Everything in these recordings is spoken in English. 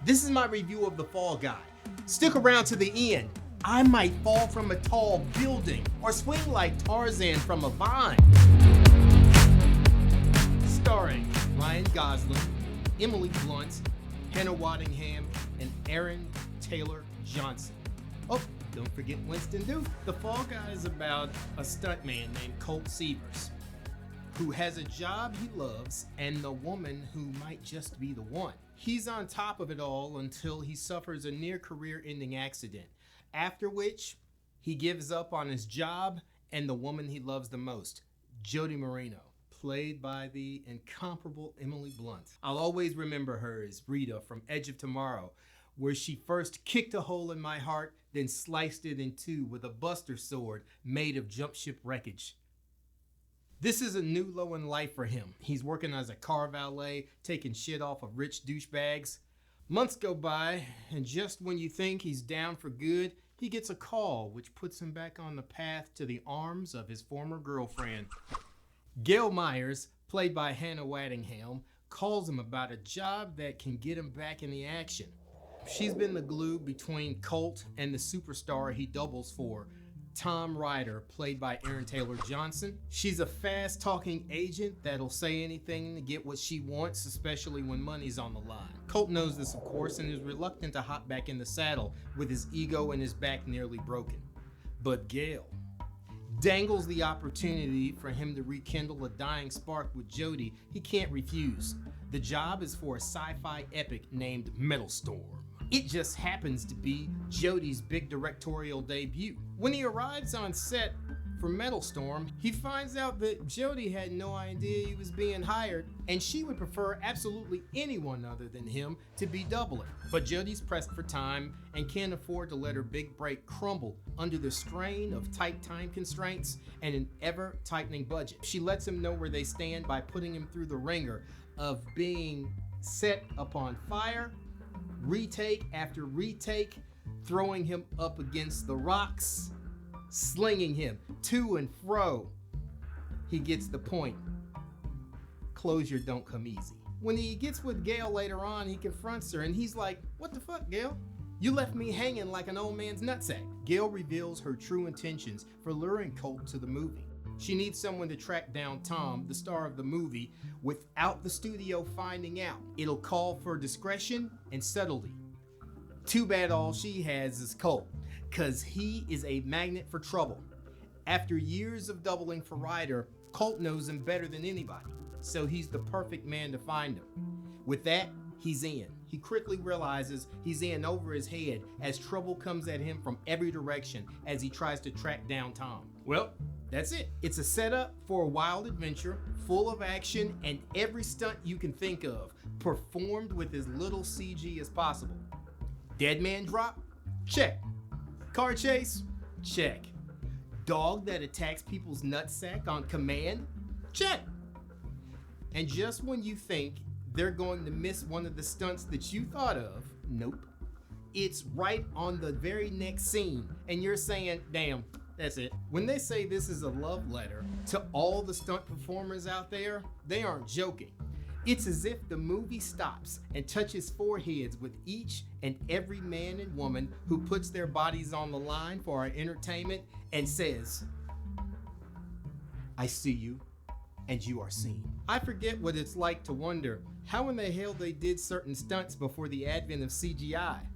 This is my review of The Fall Guy. Stick around to the end. I might fall from a tall building or swing like Tarzan from a vine. Starring Ryan Gosling, Emily Blunt, Hannah Waddingham, and Aaron Taylor Johnson. Oh, don't forget Winston Duke. The Fall Guy is about a stuntman named Colt Seavers, who has a job he loves and the woman who might just be the one. He's on top of it all until he suffers a near career-ending accident, after which he gives up on his job and the woman he loves the most, Jody Moreno, played by the incomparable Emily Blunt. I'll always remember her as Rita from Edge of Tomorrow, where she first kicked a hole in my heart, then sliced it in two with a buster sword made of jump ship wreckage. This is a new low in life for him. He's working as a car valet, taking shit off of rich douchebags. Months go by, and just when you think he's down for good, he gets a call which puts him back on the path to the arms of his former girlfriend. Gail Myers, played by Hannah Waddingham, calls him about a job that can get him back in the action. She's been the glue between Colt and the superstar he doubles for, Tom Ryder, played by Aaron Taylor Johnson. She's a fast-talking agent that'll say anything to get what she wants, especially when money's on the line. Colt knows this, of course, and is reluctant to hop back in the saddle with his ego and his back nearly broken. But Gail dangles the opportunity for him to rekindle a dying spark with Jody he can't refuse. The job is for a sci-fi epic named Metal Storm. It just happens to be Jody's big directorial debut. When he arrives on set for Metal Storm, he finds out that Jody had no idea he was being hired, and she would prefer absolutely anyone other than him to be doubling. But Jody's pressed for time and can't afford to let her big break crumble under the strain of tight time constraints and an ever-tightening budget. She lets him know where they stand by putting him through the ringer of being set upon fire, retake after retake, throwing him up against the rocks, slinging him to and fro. He gets the point. Closure don't come easy. When he gets with Gail later on, he confronts her and he's like, "What the fuck, Gail? You left me hanging like an old man's nutsack." Gail reveals her true intentions for luring Colt to the movie. She needs someone to track down Tom, the star of the movie, without the studio finding out. It'll call for discretion and subtlety. Too bad all she has is Colt, cause he is a magnet for trouble. After years of doubling for Ryder, Colt knows him better than anybody, so he's the perfect man to find him. With that, he's in. He quickly realizes he's in over his head as trouble comes at him from every direction as he tries to track down Tom. Well, that's it. It's a setup for a wild adventure, full of action and every stunt you can think of, performed with as little CG as possible. Dead man drop? Check. Car chase? Check. Dog that attacks people's nutsack on command? Check. And just when you think they're going to miss one of the stunts that you thought of, nope. It's right on the very next scene, and you're saying, damn, that's it. When they say this is a love letter to all the stunt performers out there, they aren't joking. It's as if the movie stops and touches foreheads with each and every man and woman who puts their bodies on the line for our entertainment and says, "I see you, and you are seen." I forget what it's like to wonder how in the hell they did certain stunts before the advent of CGI.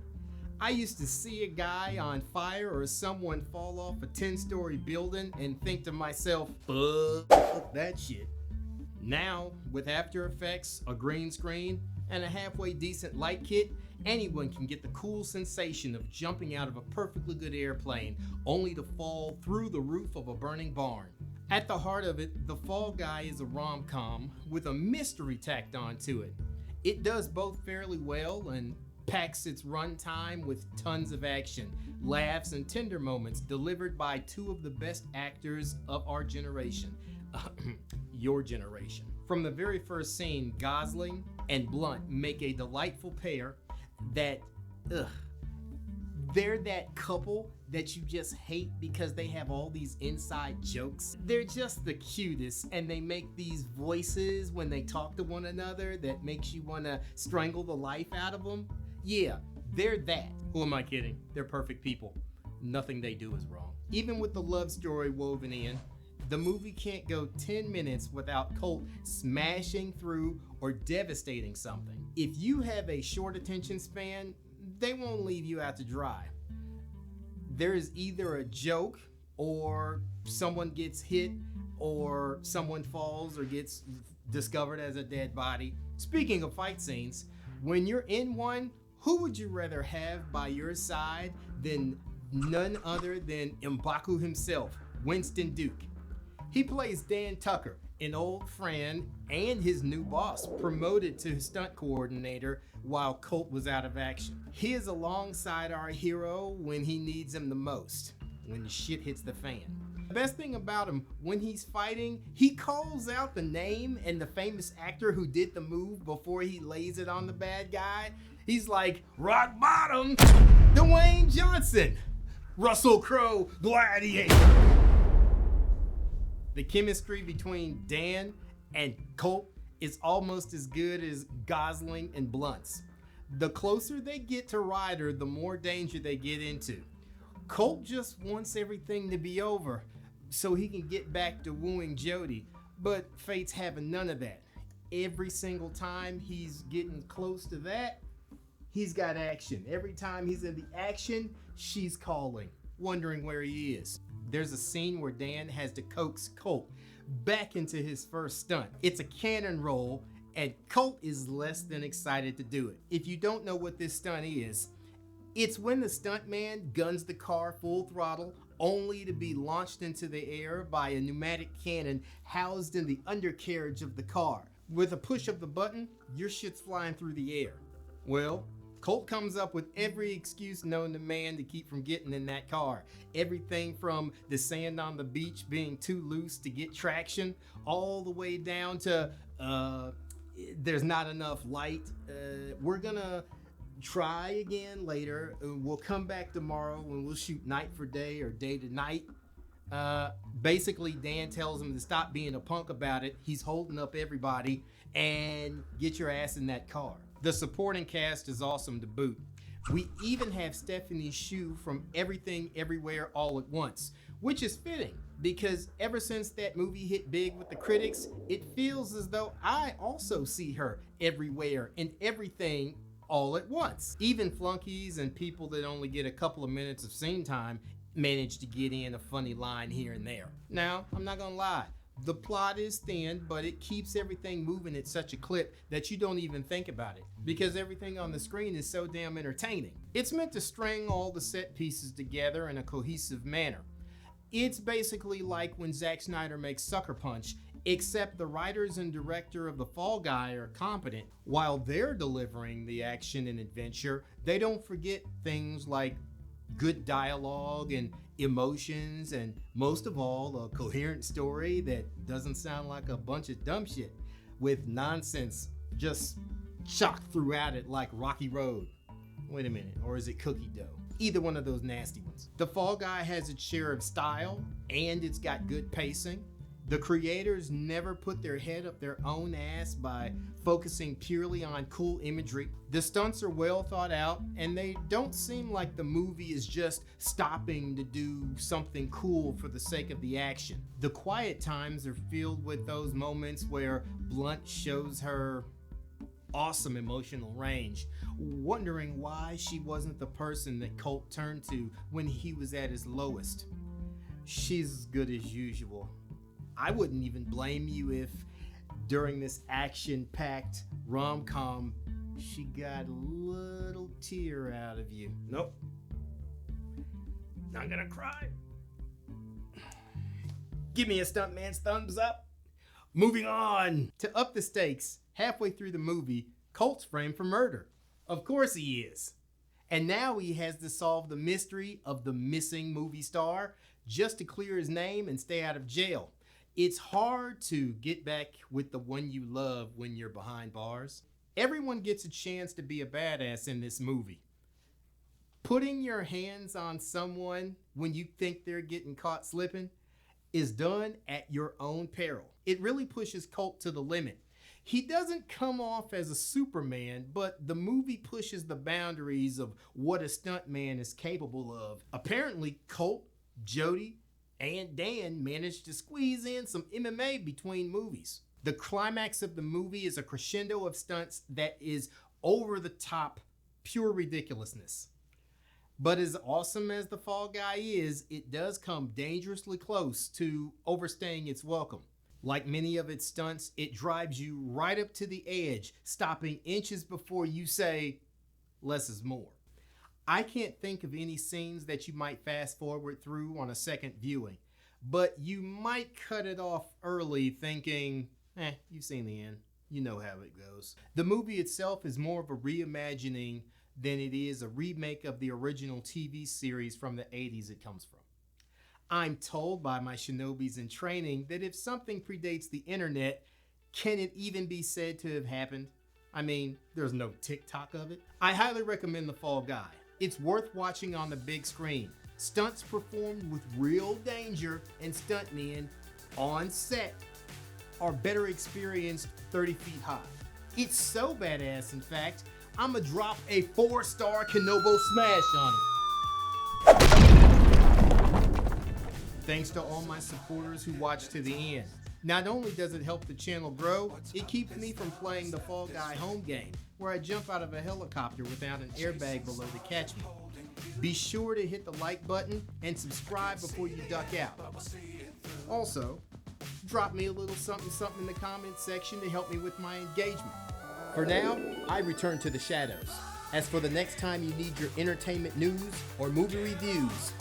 I used to see a guy on fire or someone fall off a 10-story building and think to myself, fuck that shit. Now, with After Effects, a green screen, and a halfway decent light kit, anyone can get the cool sensation of jumping out of a perfectly good airplane only to fall through the roof of a burning barn. At the heart of it, The Fall Guy is a rom-com with a mystery tacked onto it. It does both fairly well and packs its runtime with tons of action, laughs, and tender moments delivered by two of the best actors of our generation. Your generation. From the very first scene, Gosling and Blunt make a delightful pair that, they're that couple that you just hate because they have all these inside jokes. They're just the cutest, and they make these voices when they talk to one another that makes you want to strangle the life out of them. Yeah, they're that. Who am I kidding? They're perfect people. Nothing they do is wrong. Even with the love story woven in, the movie can't go 10 minutes without Colt smashing through or devastating something. If you have a short attention span, they won't leave you out to dry. There is either a joke, or someone gets hit, or someone falls or gets discovered as a dead body. Speaking of fight scenes, when you're in one, who would you rather have by your side than none other than M'Baku himself, Winston Duke? He plays Dan Tucker, an old friend and his new boss, promoted to stunt coordinator while Colt was out of action. He is alongside our hero when he needs him the most, when the shit hits the fan. The best thing about him, when he's fighting, he calls out the name and the famous actor who did the move before he lays it on the bad guy. He's like, rock bottom, Dwayne Johnson, Russell Crowe, Gladiator. The chemistry between Dan and Colt is almost as good as Gosling and Blunt's. The closer they get to Ryder, the more danger they get into. Colt just wants everything to be over so he can get back to wooing Jodie, but Fate's having none of that. Every single time he's getting close to that, he's got action. Every time he's in the action, she's calling, wondering where he is. There's a scene where Dan has to coax Colt back into his first stunt. It's a cannon roll, and Colt is less than excited to do it. If you don't know what this stunt is, it's when the stuntman guns the car full throttle only to be launched into the air by a pneumatic cannon housed in the undercarriage of the car. With a push of the button, your shit's flying through the air. Well, Colt comes up with every excuse known to man to keep from getting in that car. Everything from the sand on the beach being too loose to get traction, all the way down to there's not enough light. We're gonna try again later. We'll come back tomorrow and we'll shoot night for day or day to night. Basically, Dan tells him to stop being a punk about it. He's holding up everybody and get your ass in that car. The supporting cast is awesome to boot. We even have Stephanie Hsu from Everything Everywhere All at Once, which is fitting because ever since that movie hit big with the critics, it feels as though I also see her everywhere and everything all at once. Even flunkies and people that only get a couple of minutes of scene time manage to get in a funny line here and there. Now, I'm not gonna lie, the plot is thin, but it keeps everything moving at such a clip that you don't even think about it because everything on the screen is so damn entertaining. It's meant to string all the set pieces together in a cohesive manner. It's basically like when Zack Snyder makes Sucker Punch, except the writers and director of The Fall Guy are competent. While they're delivering the action and adventure, they don't forget things like good dialogue and emotions, and most of all, a coherent story that doesn't sound like a bunch of dumb shit with nonsense just chocked throughout it like Rocky Road. Wait a minute, or is it cookie dough? Either one of those nasty ones. The Fall Guy has its share of style, and it's got good pacing. The creators never put their head up their own ass by focusing purely on cool imagery. The stunts are well thought out, and they don't seem like the movie is just stopping to do something cool for the sake of the action. The quiet times are filled with those moments where Blunt shows her awesome emotional range, wondering why she wasn't the person that Colt turned to when he was at his lowest. She's as good as usual. I wouldn't even blame you if, during this action-packed rom-com, she got a little tear out of you. Nope. Not gonna cry. Give me a stuntman's thumbs up. Moving on. To up the stakes, halfway through the movie, Colt's framed for murder. Of course he is. And now he has to solve the mystery of the missing movie star just to clear his name and stay out of jail. It's hard to get back with the one you love when you're behind bars. Everyone gets a chance to be a badass in this movie. Putting your hands on someone when you think they're getting caught slipping is done at your own peril. It really pushes Colt to the limit. He doesn't come off as a Superman, but the movie pushes the boundaries of what a stuntman is capable of. Apparently, Colt, Jody, and Dan managed to squeeze in some MMA between movies. The climax of the movie is a crescendo of stunts that is over the top, pure ridiculousness. But as awesome as The Fall Guy is, it does come dangerously close to overstaying its welcome. Like many of its stunts, it drives you right up to the edge, stopping inches before you say, less is more. I can't think of any scenes that you might fast forward through on a second viewing, but you might cut it off early thinking, you've seen the end. You know how it goes. The movie itself is more of a reimagining than it is a remake of the original TV series from the 80s it comes from. I'm told by my Shinobis in training that if something predates the internet, can it even be said to have happened? I mean, there's no TikTok of it. I highly recommend The Fall Guy. It's worth watching on the big screen. Stunts performed with real danger and stuntmen on set are better experienced 30 feet high. It's so badass, in fact, I'ma drop a 4-star Kenobo smash on it. Thanks to all my supporters who watch to the end. Not only does it help the channel grow, it keeps me from playing the Fall Guy home game, where I jump out of a helicopter without an airbag below to catch me. Be sure to hit the like button and subscribe before you duck out. Also, drop me a little something in the comments section to help me with my engagement. For now, I return to the shadows. As for the next time you need your entertainment news or movie reviews,